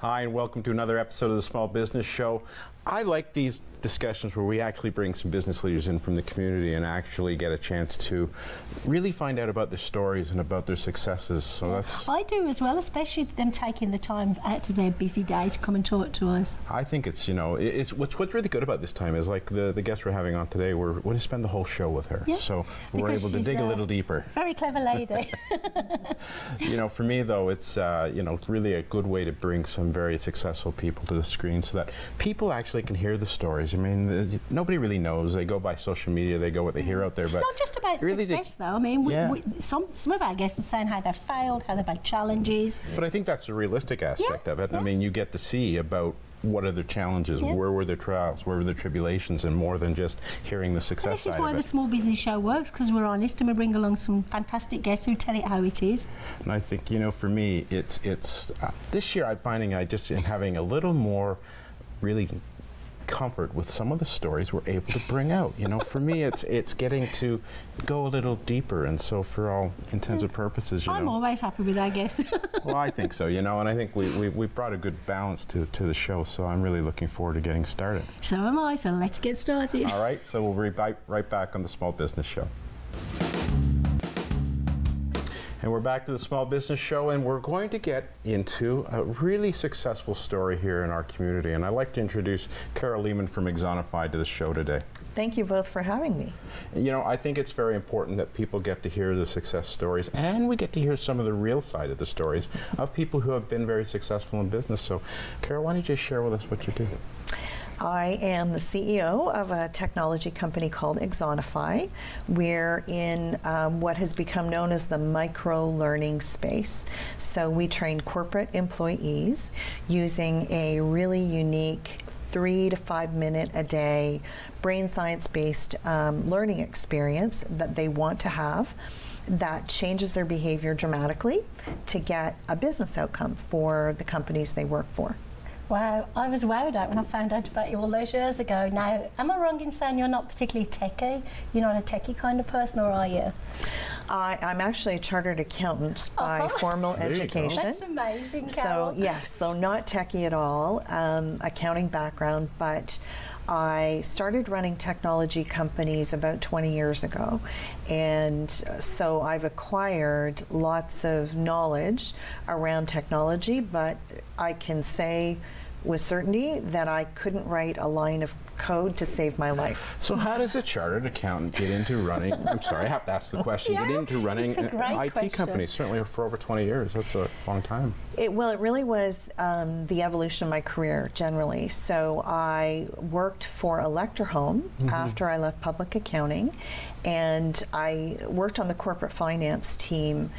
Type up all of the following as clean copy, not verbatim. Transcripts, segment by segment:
Hi, and welcome to another episode of the Small Business Show. I like these discussions where we actually bring some business leaders in from the community and actually get a chance to really find out about their stories and about their successes. So that's... I do as well, especially them taking the time out of their busy day to come and talk to us. I think it's, you know, it's what's really good about this time is like the guest we're having on today, we're going to spend the whole show with her. Yeah, so we're able to dig a little deeper. Very clever lady. You know, for me though, it's, you know, really a good way to bring some very successful people to the screen so that people actually can hear the stories. I mean, nobody really knows. They go by social media, they go what they hear out there. It's but not just about really success, though. I mean, some of our guests are saying how they've failed, how they've had challenges. But I think that's the realistic aspect of it. I mean, you get to see about what are their challenges, where were their trials, where were their tribulations, and more than just hearing the success side of it. This is why the Small Business Show works, because we're honest and we bring along some fantastic guests who tell it how it is. And I think, you know, for me, it's this year I'm finding I just am having a little more really comfort with some of the stories we're able to bring out. You know, for me, it's getting to go a little deeper, and so for all intents and purposes, you know. I'm always happy with our guests. Well, I think so, you know, and I think we brought a good balance to the show, so I'm really looking forward to getting started. So am I, so let's get started. All right, so we'll be right back on the Small Business Show. And we're back to the Small Business Show, and we're going to get into a really successful story here in our community. And I'd like to introduce Carol Leaman from Axonify to the show today. Thank you both for having me. You know, I think it's very important that people get to hear the success stories, and we get to hear some of the real side of the stories of people who have been very successful in business. So, Carol, why don't you just share with us what you do? I am the CEO of a technology company called Axonify. We're in what has become known as the micro-learning space. So we train corporate employees using a really unique 3 to 5 minute a day brain science-based learning experience that they want to have that changes their behavior dramatically to get a business outcome for the companies they work for. Wow, I was wowed out when I found out about you all those years ago. Now, am I wrong in saying you're not particularly techie? You're not a techie kind of person, or are you? I'm actually a chartered accountant by formal education. That's amazing, Carol. So, yes, so not techie at all, accounting background, but I started running technology companies about 20 years ago, and so I've acquired lots of knowledge around technology, but I can say with certainty that I couldn't write a line of code to save my life. So how does a chartered accountant get into running, I'm sorry, I have to ask the question, get into running an IT company, certainly for over 20 years, that's a long time. Well, it really was the evolution of my career generally. So I worked for Electrohome after I left public accounting, and I worked on the corporate finance team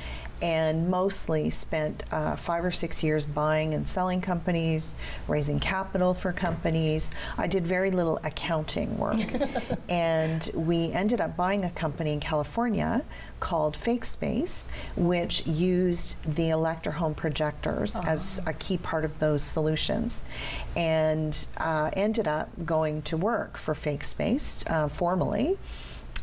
and mostly spent 5 or 6 years buying and selling companies, raising capital for companies. I did very little accounting work. And we ended up buying a company in California called FakeSpace, which used the Electrohome projectors as a key part of those solutions. And ended up going to work for FakeSpace formally,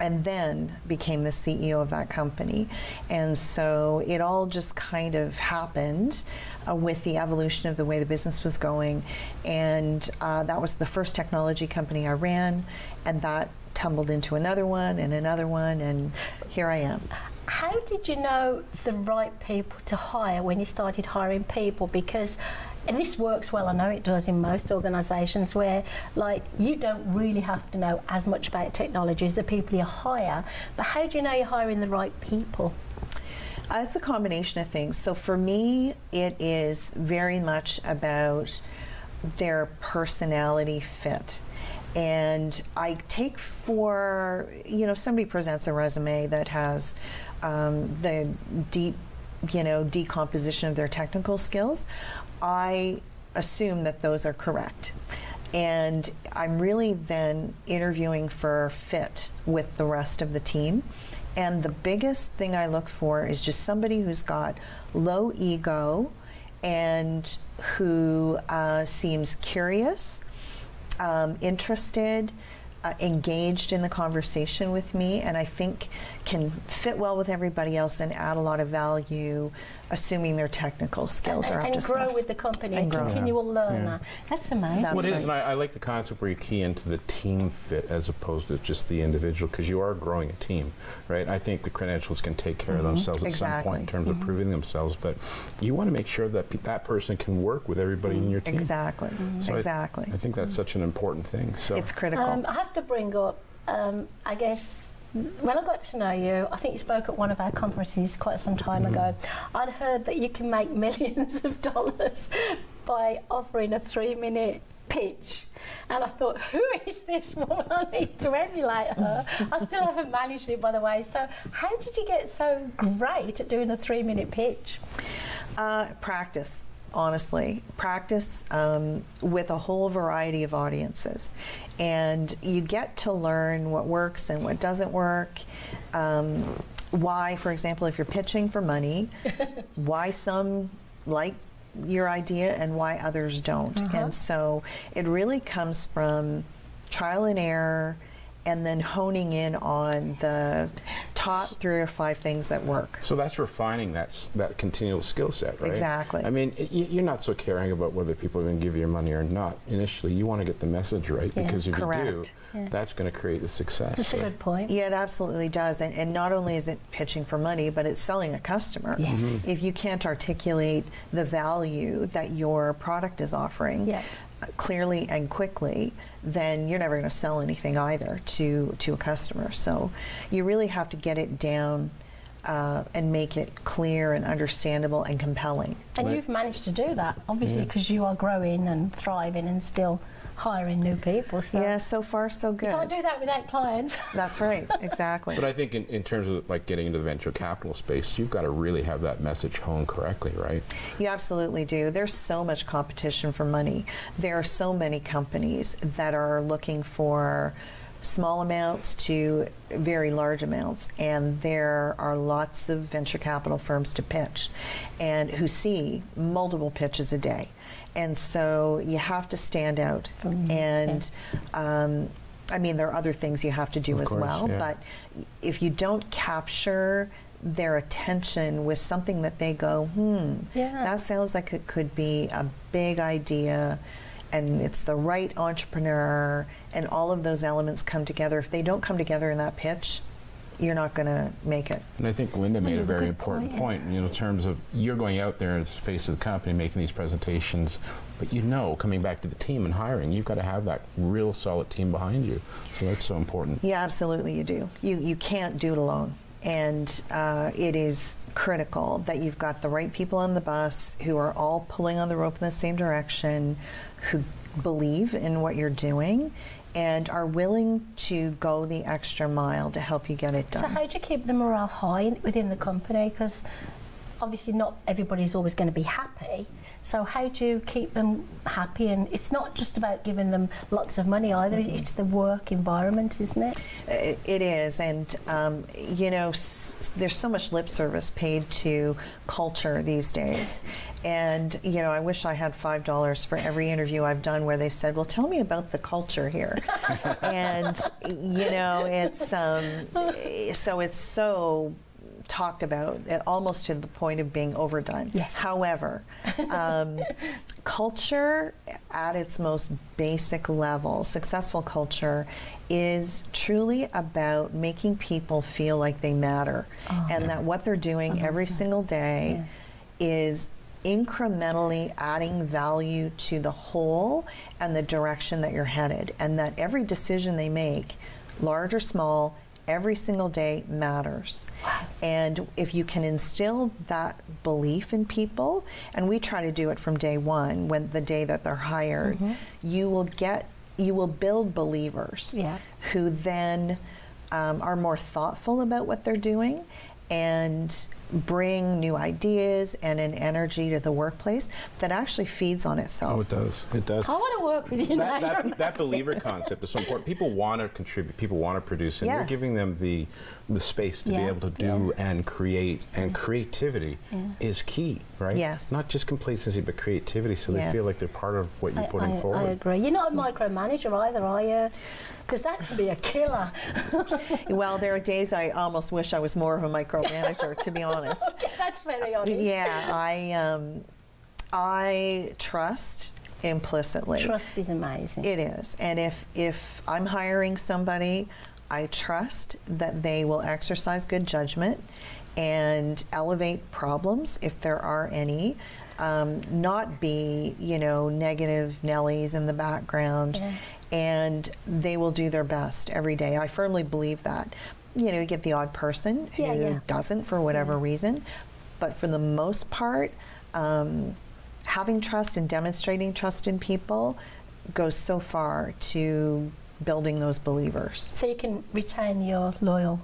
and then became the CEO of that company. And so it all just kind of happened with the evolution of the way the business was going. And that was the first technology company I ran, and that tumbled into another one, and here I am. How did you know the right people to hire when you started hiring people? Because and this works well, I know it does in most organisations where, like, you don't really have to know as much about technology as the people you hire, but how do you know you're hiring the right people? It's a combination of things. So for me, it is very much about their personality fit. And I take for, you know, somebody presents a resume that has the deep, you know, decomposition of their technical skills, I assume that those are correct. And I'm really then interviewing for fit with the rest of the team. And the biggest thing I look for is just somebody who's got low ego and who seems curious, interested, engaged in the conversation with me, and I think can fit well with everybody else and add a lot of value, assuming their technical skills are up to snuff. And grow with the company, And and grow. continual learner. That's amazing. That's Well, it right. is, and I like the concept where you key into the team fit as opposed to just the individual, because you are growing a team, right? I think the credentials can take care of themselves at some point in terms of proving themselves, but you want to make sure that that person can work with everybody in your team. Exactly. So Exactly. I think that's such an important thing. So It's critical. I have to bring up, I guess, when I got to know you, I think you spoke at one of our conferences quite some time ago. I'd heard that you can make millions of dollars by offering a 3-minute pitch. And I thought, who is this woman? I need to emulate her. I still haven't managed it, by the way. So how did you get so great at doing a 3-minute pitch? Practice. Honestly, practice with a whole variety of audiences, and you get to learn what works and what doesn't work. Why, for example, if you're pitching for money, why some like your idea and why others don't. And so it really comes from trial and error, and then honing in on the top 3 or 5 things that work. So that's refining that continual skill set, right? Exactly. I mean, you're not so caring about whether people are going to give you your money or not. Initially, you want to get the message right, because if you do, that's going to create the success. That's a good point. Yeah, it absolutely does. And not only is it pitching for money, but it's selling a customer. Yes. If you can't articulate the value that your product is offering clearly and quickly, then you're never going to sell anything either to a customer. So you really have to get it down and make it clear and understandable and compelling. And you've managed to do that, obviously, because you are growing and thriving and still hiring new people. So Yeah, so far so good. you can't do that without clients. That's right, exactly. But I think in terms of like getting into the venture capital space, you've got to really have that message honed correctly, right? You absolutely do. There's so much competition for money. There are so many companies that are looking for small amounts to very large amounts, and there are lots of venture capital firms to pitch and who see multiple pitches a day. And so you have to stand out. And I mean, there are other things you have to do as well, but if you don't capture their attention with something that they go, that sounds like it could be a big idea, and it's the right entrepreneur, and all of those elements come together. If they don't come together in that pitch, you're not going to make it. And I think Linda made a very important point, in terms of you're going out there as the face of the company making these presentations, but coming back to the team and hiring, you've got to have that real solid team behind you. So that's so important. Yeah, absolutely you do. You can't do it alone. And it is critical that you've got the right people on the bus who are all pulling on the rope in the same direction, who believe in what you're doing, and are willing to go the extra mile to help you get it done. So how do you keep the morale high within the company? Because obviously not everybody's always going to be happy. So how do you keep them happy? And it's not just about giving them lots of money either. It's the work environment, isn't it? It is, and there's so much lip service paid to culture these days. And I wish I had $5 for every interview I've done where they've said, "Well, tell me about the culture here." And it's so it's so talked about, almost to the point of being overdone. Yes. However, culture at its most basic level, successful culture, is truly about making people feel like they matter, and that what they're doing every single day is incrementally adding value to the whole and the direction that you're headed, and that every decision they make, large or small, every single day matters. And if you can instill that belief in people, and we try to do it from day one, when the day that they're hired, you will build believers who then are more thoughtful about what they're doing and bring new ideas and an energy to the workplace that actually feeds on itself. Oh, it does. It does. I want to work with you now. That believer concept is so important. People want to contribute. People want to produce, and you're giving them the space to be able to do and create. And creativity is key, right? Yes. Not just complacency, but creativity, so they feel like they're part of what you're putting forward. I agree. You're not a micromanager either, are you? Because that can be a killer. Well, there are days I almost wish I was more of a micromanager, to be honest. Okay, that's very honest. Yeah, I trust implicitly. Trust is amazing. It is. And if I'm hiring somebody, I trust that they will exercise good judgment and elevate problems if there are any. Not be, negative Nellies in the background. And they will do their best every day. I firmly believe that. You get the odd person who doesn't for whatever reason, but for the most part, having trust and demonstrating trust in people goes so far to building those believers. So you can retain your loyal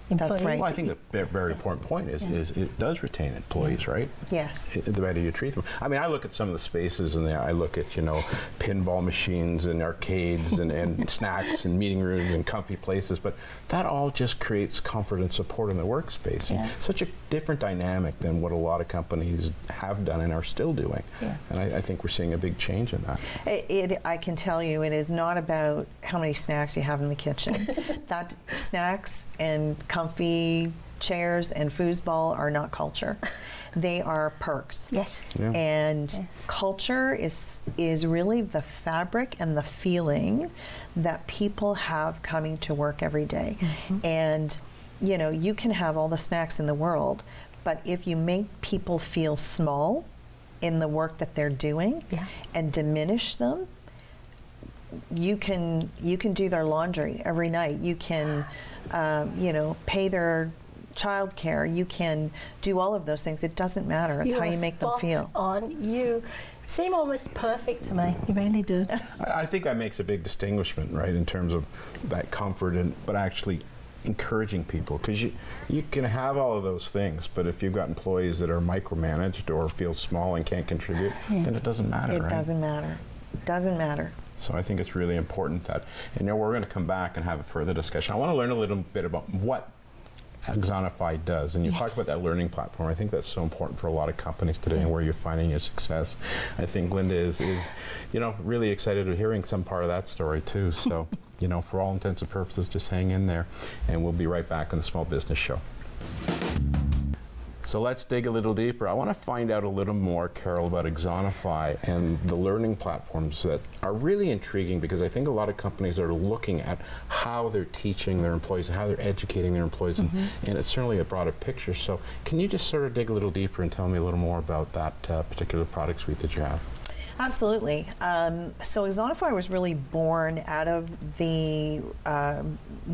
employees. That's right. Well, I think the very important point is it does retain employees, right? Yes. The better you treat them. I mean, I look at some of the spaces and I look at, pinball machines and arcades and snacks and meeting rooms and comfy places, but that all just creates comfort and support in the workspace. And such a different dynamic than what a lot of companies have done and are still doing. Yeah. And I think we're seeing a big change in that. I can tell you, it is not about how many snacks you have in the kitchen. That snacks and comfy chairs and foosball are not culture. They are perks. Yes. Yeah. And culture is really the fabric and the feeling that people have coming to work every day. And you can have all the snacks in the world, but if you make people feel small in the work that they're doing and diminish them, you can do their laundry every night. You can pay their child care. You can do all of those things. It doesn't matter. It's how you make them feel. You seem almost perfect to me. You really do. I think that makes a big distinguishment, right, in terms of that comfort, but actually encouraging people, because you can have all of those things, but if you've got employees that are micromanaged or feel small and can't contribute, then it doesn't matter. It doesn't matter. It doesn't matter. So I think it's really important that, we're going to come back and have a further discussion. I want to learn a little bit about what Axonify does, and you talk about that learning platform. I think that's so important for a lot of companies today and where you're finding your success. I think Linda is really excited to hearing some part of that story too. So, for all intents and purposes, just hang in there, and we'll be right back on the Small Business Show. So let's dig a little deeper. I want to find out a little more, Carol, about Axonify and the learning platforms that are really intriguing, because I think a lot of companies are looking at how they're teaching their employees and how they're educating their employees, and it's certainly a broader picture. So can you just sort of dig a little deeper and tell me a little more about that particular product suite that you have? Absolutely. So Axonify was really born out of the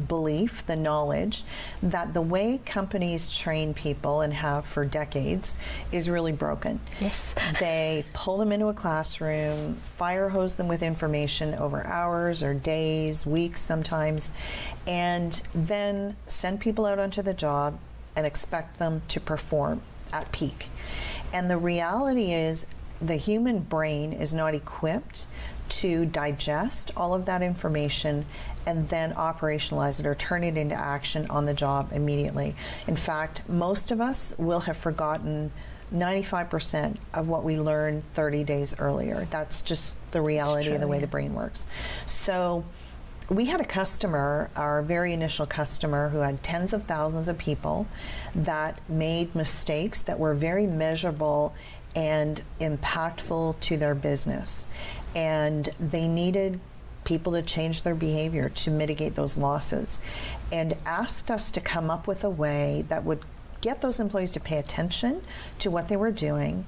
belief, the knowledge, that the way companies train people and have for decades is really broken. Yes. They pull them into a classroom, fire hose them with information over hours or days, weeks sometimes, and then send people out onto the job and expect them to perform at peak. And the reality is, the human brain is not equipped to digest all of that information and then operationalize it or turn it into action on the job immediately. In fact, most of us will have forgotten 95% of what we learned 30 days earlier. That's just the reality of the way the brain works. So we had a customer, our very initial customer, who had tens of thousands of people that made mistakes that were very measurable and impactful to their business. And they needed people to change their behavior to mitigate those losses, and asked us to come up with a way that would get those employees to pay attention to what they were doing,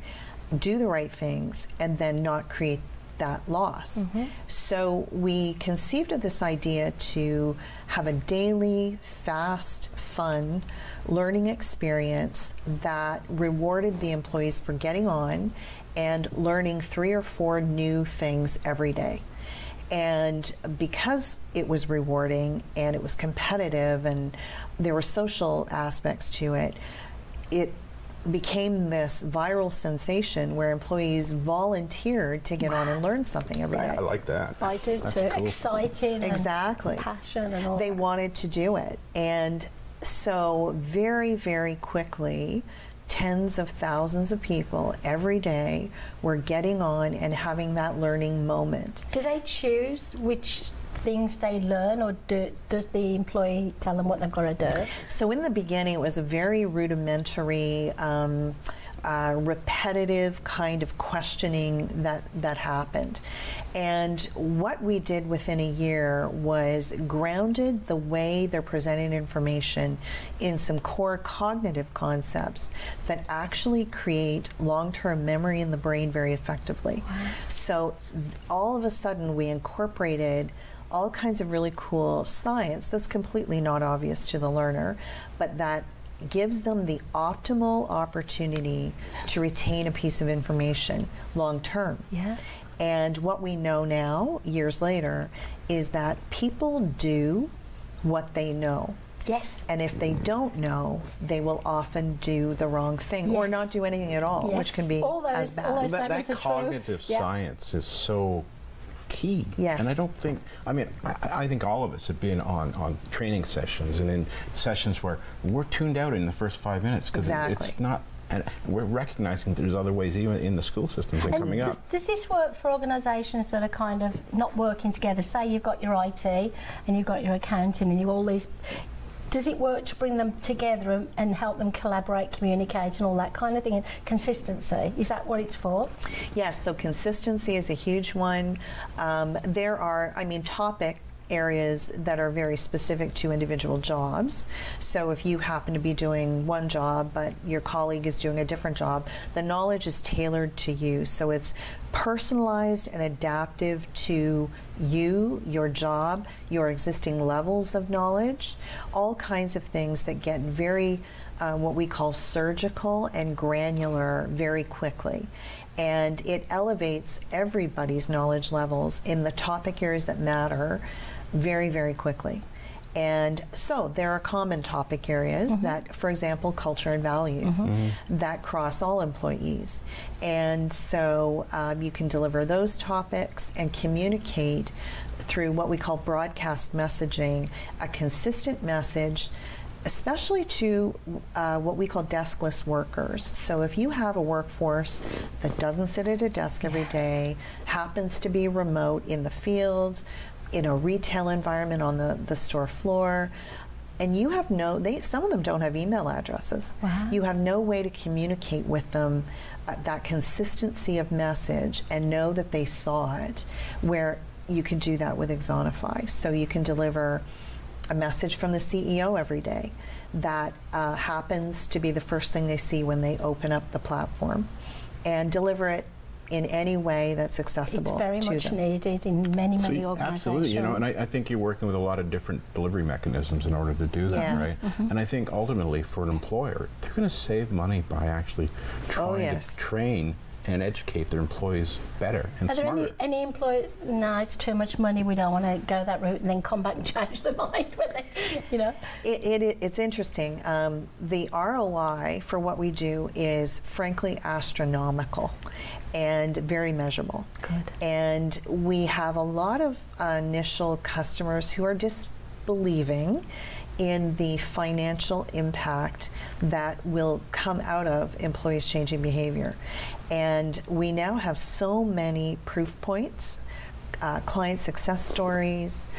do the right things, and then not create that loss. So we conceived of this idea to have a daily, fast, fun learning experience that rewarded the employees for getting on and learning 3 or 4 new things every day. And because it was rewarding and it was competitive and there were social aspects to it, it became this viral sensation where employees volunteered to get on and learn something every day. I like that. I do That's too. cool. Exciting. Exactly. And passion and all They that. wanted to do it. And so very, very quickly, tens of thousands of people every day were getting on and having that learning moment. Do they choose which things they learn, or does the employee tell them what they've got to do? So in the beginning, it was a very rudimentary, repetitive kind of questioning that happened. And what we did within a year was grounded the way they're presenting information in some core cognitive concepts that actually create long-term memory in the brain very effectively. Wow. So all of a sudden we incorporated all kinds of really cool science that's completely not obvious to the learner, but that gives them the optimal opportunity to retain a piece of information long term. Yeah. And what we know now, years later, is that people do what they know. Yes. And if they don't know, they will often do the wrong thing or Yes. not do anything at all, Yes. which can be All as those- bad. all those That statements are true. cognitive Yeah. science is so key. Yes. And I don't think, I mean, I think all of us have been on training sessions and in sessions where we're tuned out in the first 5 minutes because Exactly. it's not, and we're recognizing there's other ways even in the school systems and coming up. Does this work for organisations that are kind of not working together? Say you've got your IT and you've got your accounting and you all these. Does it work to bring them together and help them collaborate, communicate and all that kind of thing? And consistency, is that what it's for? Yes, so consistency is a huge one. There are, topic areas that are very specific to individual jobs. So if you happen to be doing one job, but your colleague is doing a different job, the knowledge is tailored to you. So it's personalized and adaptive to you, your job, your existing levels of knowledge, all kinds of things that get very, what we call surgical and granular very quickly. And it elevates everybody's knowledge levels in the topic areas that matter very, very quickly. And so there are common topic areas that, for example, culture and values that cross all employees. And so you can deliver those topics and communicate through what we call broadcast messaging, a consistent message, especially to what we call deskless workers. So if you have a workforce that doesn't sit at a desk every day, happens to be remote in the field, in a retail environment on the store floor, and you have some of them don't have email addresses. Wow. You have no way to communicate with them that consistency of message and know that they saw it, where you can do that with Axonify. So you can deliver a message from the CEO every day that happens to be the first thing they see when they open up the platform, and deliver it in any way that's accessible It's very to much them. needed in many organisations. Absolutely, and I think you're working with a lot of different delivery mechanisms in order to do that, Yes. right? And I think ultimately for an employer, they're going to save money by actually trying to train and educate their employees better and Are there smarter. any employees, no, it's too much money, we don't want to go that route, and then come back and change their mind when they, you know? It's interesting. The ROI for what we do is frankly astronomical and very measurable. Good. And we have a lot of initial customers who are disbelieving in the financial impact that will come out of employees changing behavior. And we now have so many proof points, client success stories,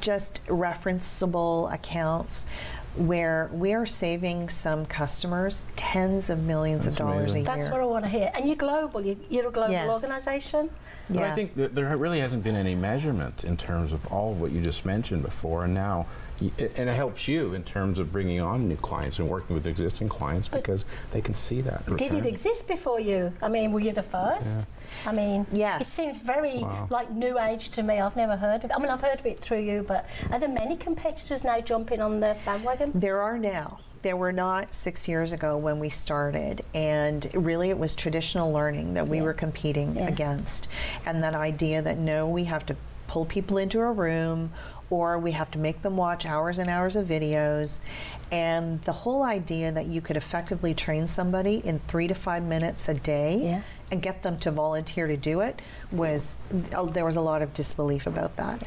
just referenceable accounts, where we are saving some customers tens of millions of dollars amazing. a year. That's what I want to hear. And you're global, you're a global Yes. organisation? But Yeah. I think that there really hasn't been any measurement in terms of all of what you just mentioned before, and now, and it helps you in terms of bringing on new clients and working with existing clients because they can see that. Did it return. exist before you? I mean, were you the first? Yeah. I mean, Yes. it seems very Wow. like new age to me. I've never heard of it. I mean, I've heard of it through you, but are there many competitors now jumping on the bandwagon? There are now. There were not 6 years ago when we started, and really it was traditional learning that we were competing against, and that idea that no, we have to pull people into a room, or we have to make them watch hours and hours of videos. And the whole idea that you could effectively train somebody in 3 to 5 minutes a day and get them to volunteer to do it was, there was a lot of disbelief about that.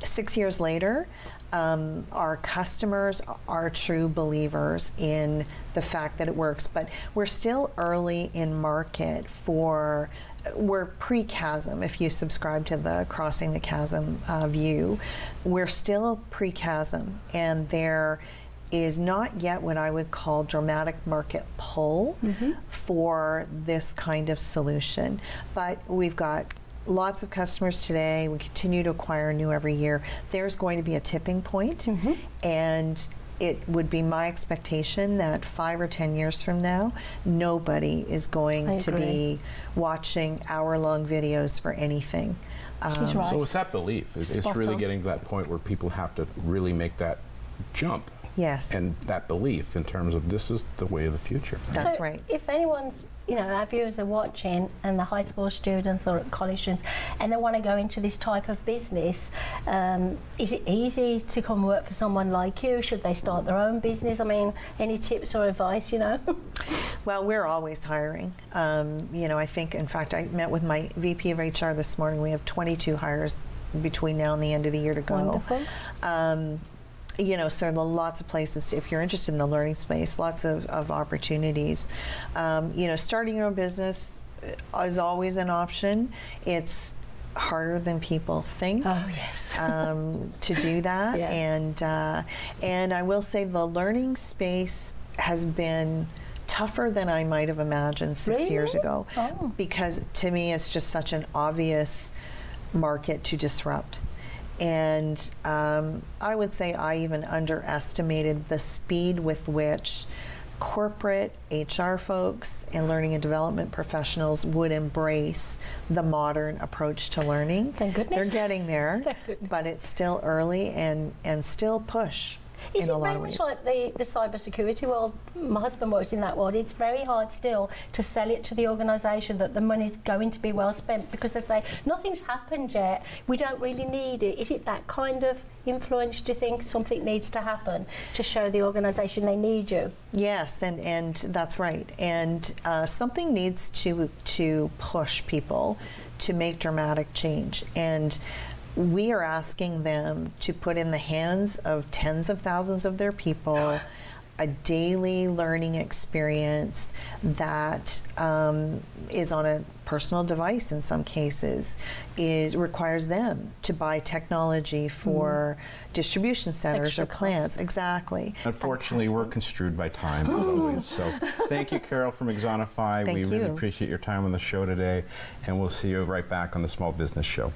6 years later, our customers are true believers in the fact that it works, but we're still early in market for, we're pre-chasm. If you subscribe to the Crossing the Chasm view, we're still pre-chasm, and there is not yet what I would call dramatic market pull for this kind of solution. But we've got lots of customers today. We continue to acquire new every year. There's going to be a tipping point, and it would be my expectation that 5 or 10 years from now, nobody is going to be watching hour-long videos for anything. Right. So it's that belief. It's really getting to that point where people have to really make that jump. Yes. And that belief in terms of this is the way of the future. That's So right. if anyone's, you know, our viewers are watching, and the high school students or college students, and they want to go into this type of business, is it easy to come work for someone like you? Should they start their own business? I mean, any tips or advice, you know? Well, we're always hiring. You know, I think, in fact, I met with my VP of HR this morning. We have 22 hires between now and the end of the year to go. Wonderful. You know, so there are lots of places, if you're interested in the learning space, lots of opportunities. You know, starting your own business is always an option. It's harder than people think. Oh, yes. To do that. And I will say the learning space has been tougher than I might have imagined 6 years ago. Because to me, it's just such an obvious market to disrupt. And I would say I even underestimated the speed with which corporate HR folks and learning and development professionals would embrace the modern approach to learning. Thank goodness. They're getting there, Thank goodness. but it's still early and still push. Is in it a lot very of much ways. like the cybersecurity world? My husband works in that world. It's very hard still to sell it to the organisation that the money's going to be well spent, because they say, nothing's happened yet, we don't really need it. Is it that kind of influence? Do you think something needs to happen to show the organisation they need you? Yes, and that's right. And something needs to push people to make dramatic change. And we are asking them to put in the hands of tens of thousands of their people a daily learning experience that is on a personal device in some cases, requires them to buy technology for distribution centers Extra or plants. Exactly. Unfortunately, we're construed by time as always. So thank you, Carol from Axonify. Thank we really you. appreciate your time on the show today, and we'll see you right back on the Small Business Show.